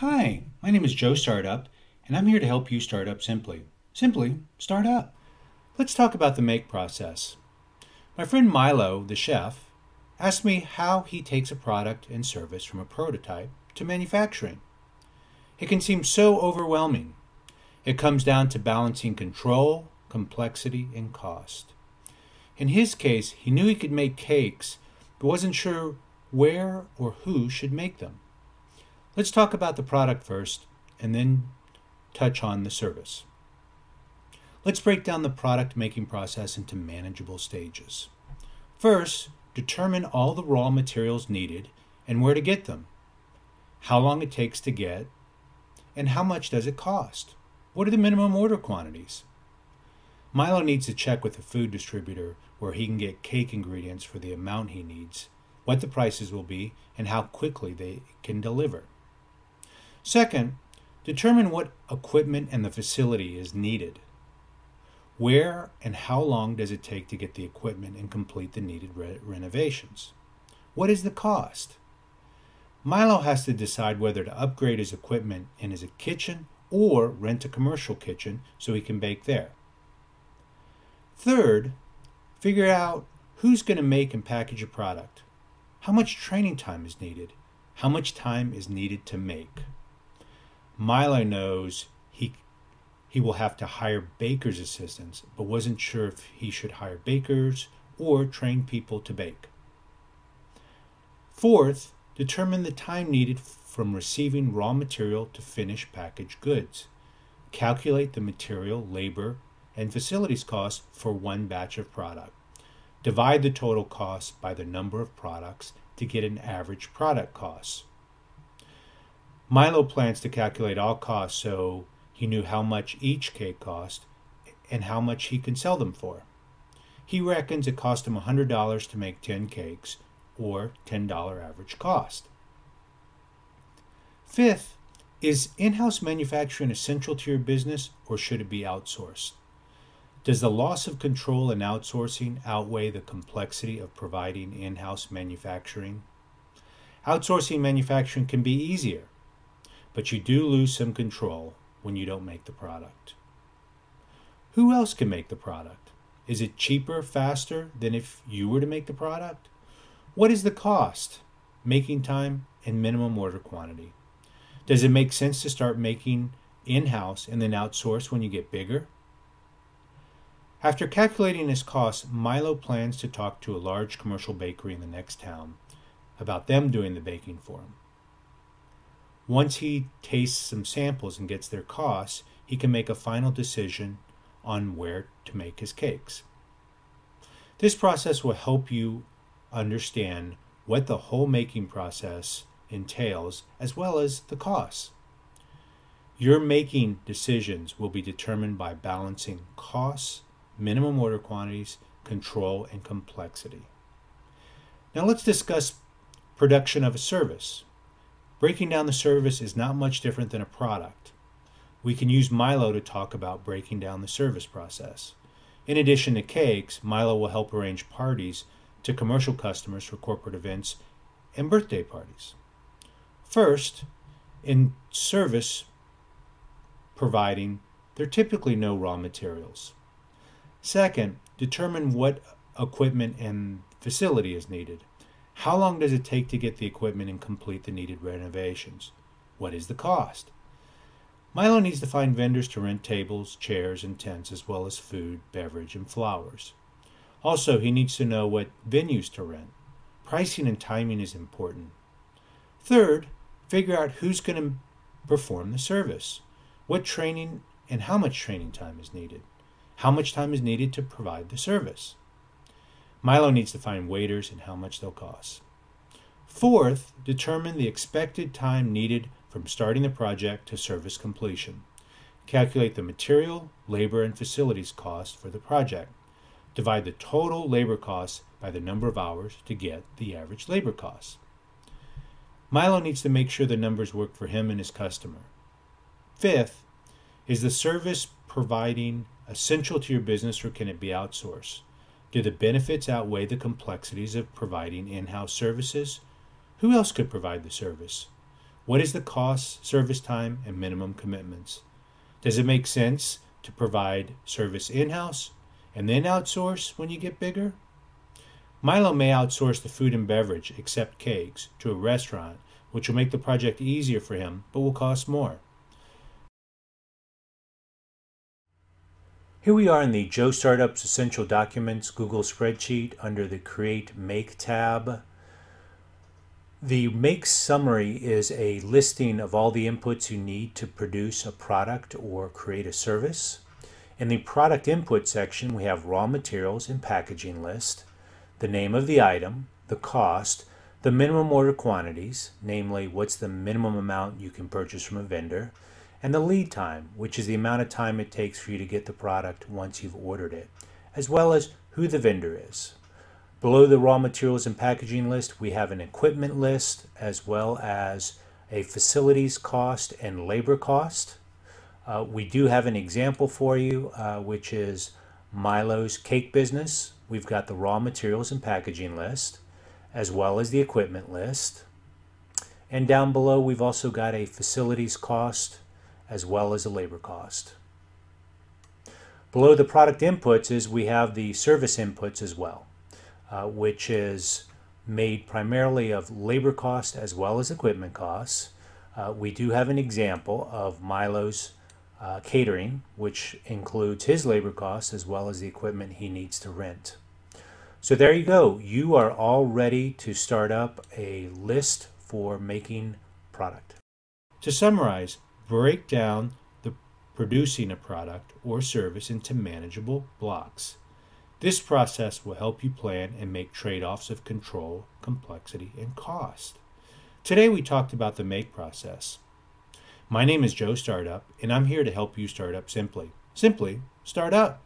Hi, my name is Joe Startup, and I'm here to help you start up simply. Simply, start up. Let's talk about the make process. My friend Milo, the chef, asked me how he takes a product and service from a prototype to manufacturing. It can seem so overwhelming. It comes down to balancing control, complexity, and cost. In his case, he knew he could make cakes, but wasn't sure where or who should make them. Let's talk about the product first and then touch on the service. Let's break down the product making process into manageable stages. First, determine all the raw materials needed and where to get them, how long it takes to get, and how much does it cost. What are the minimum order quantities? Milo needs to check with a food distributor where he can get cake ingredients for the amount he needs, what the prices will be, and how quickly they can deliver. Second, determine what equipment and the facility is needed. Where and how long does it take to get the equipment and complete the needed renovations? What is the cost? Milo has to decide whether to upgrade his equipment in his kitchen or rent a commercial kitchen so he can bake there. Third, figure out who's going to make and package a product. How much training time is needed? How much time is needed to make? Milo knows he will have to hire baker's assistants, but wasn't sure if he should hire bakers or train people to bake. Fourth, determine the time needed from receiving raw material to finished packaged goods. Calculate the material, labor, and facilities costs for one batch of product. Divide the total cost by the number of products to get an average product cost. Milo plans to calculate all costs so he knew how much each cake cost and how much he can sell them for. He reckons it cost him $100 to make 10 cakes, or $10 average cost. Fifth, is in-house manufacturing essential to your business or should it be outsourced? Does the loss of control in outsourcing outweigh the complexity of providing in-house manufacturing? Outsourcing manufacturing can be easier, but you do lose some control when you don't make the product. Who else can make the product? Is it cheaper, faster than if you were to make the product? What is the cost, making time, and minimum order quantity? Does it make sense to start making in-house and then outsource when you get bigger? After calculating his costs, Milo plans to talk to a large commercial bakery in the next town about them doing the baking for him. Once he tastes some samples and gets their costs, he can make a final decision on where to make his cakes. This process will help you understand what the whole making process entails as well as the costs. Your making decisions will be determined by balancing costs, minimum order quantities, control, and complexity. Now let's discuss production of a service. Breaking down the service is not much different than a product. We can use Milo to talk about breaking down the service process. In addition to cakes, Milo will help arrange parties to commercial customers for corporate events and birthday parties. First, in service providing, there are typically no raw materials. Second, determine what equipment and facility is needed. How long does it take to get the equipment and complete the needed renovations? What is the cost? Milo needs to find vendors to rent tables, chairs, and tents, as well as food, beverage, and flowers. Also, he needs to know what venues to rent. Pricing and timing is important. Third, figure out who's going to perform the service. What training and how much training time is needed. How much time is needed to provide the service. Milo needs to find waiters and how much they'll cost. Fourth, determine the expected time needed from starting the project to service completion. Calculate the material, labor, and facilities costs for the project. Divide the total labor costs by the number of hours to get the average labor costs. Milo needs to make sure the numbers work for him and his customer. Fifth, is the service providing essential to your business or can it be outsourced? Do the benefits outweigh the complexities of providing in-house services? Who else could provide the service? What is the cost, service time, and minimum commitments? Does it make sense to provide service in-house and then outsource when you get bigger? Milo may outsource the food and beverage, except cakes, to a restaurant, which will make the project easier for him, but will cost more. Here we are in the Joe Startup's Essential Documents Google spreadsheet under the Create Make tab. The Make summary is a listing of all the inputs you need to produce a product or create a service. In the Product Input section, we have raw materials and packaging list, the name of the item, the cost, the minimum order quantities, namely what's the minimum amount you can purchase from a vendor, and the lead time, which is the amount of time it takes for you to get the product once you've ordered it, as well as who the vendor is. Below the raw materials and packaging list, we have an equipment list, as well as a facilities cost and labor cost. We do have an example for you, which is Milo's cake business. We've got the raw materials and packaging list, as well as the equipment list. And down below, we've also got a facilities cost, as well as a labor cost. Below the product inputs is we have the service inputs as well, which is made primarily of labor cost as well as equipment costs. We do have an example of Milo's catering, which includes his labor costs as well as the equipment he needs to rent. So there you go. You are all ready to start up a list for making product. To summarize, break down the producing a product or service into manageable blocks. This process will help you plan and make trade-offs of control, complexity, and cost. Today we talked about the make process. My name is Joe Startup, and I'm here to help you start up simply. Simply start up.